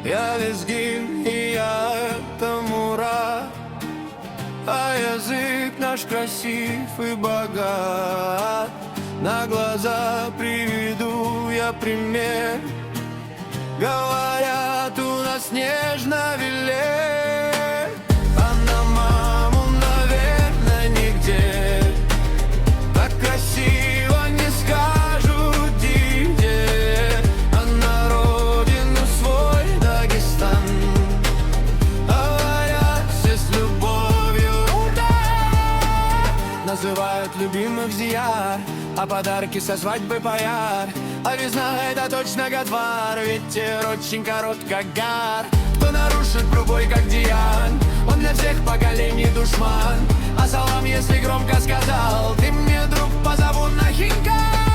Я лезгин, и я этому рад. А язык наш красив и богат. На глаза приведу я пример. Говорят, у нас нежно велет, а на маму, наверное, нигде так красиво не скажут нигде. А на родину свой Дагестан говорят все с любовью, да. Называют любимых зияр, а подарки со свадьбы паяр. А весна — это точно годвар, ветер очень корот, как гар. Кто нарушит любой, как Диан, он для всех поколений душман. А салам, если громко сказал, ты мне, друг, позову на хинкал.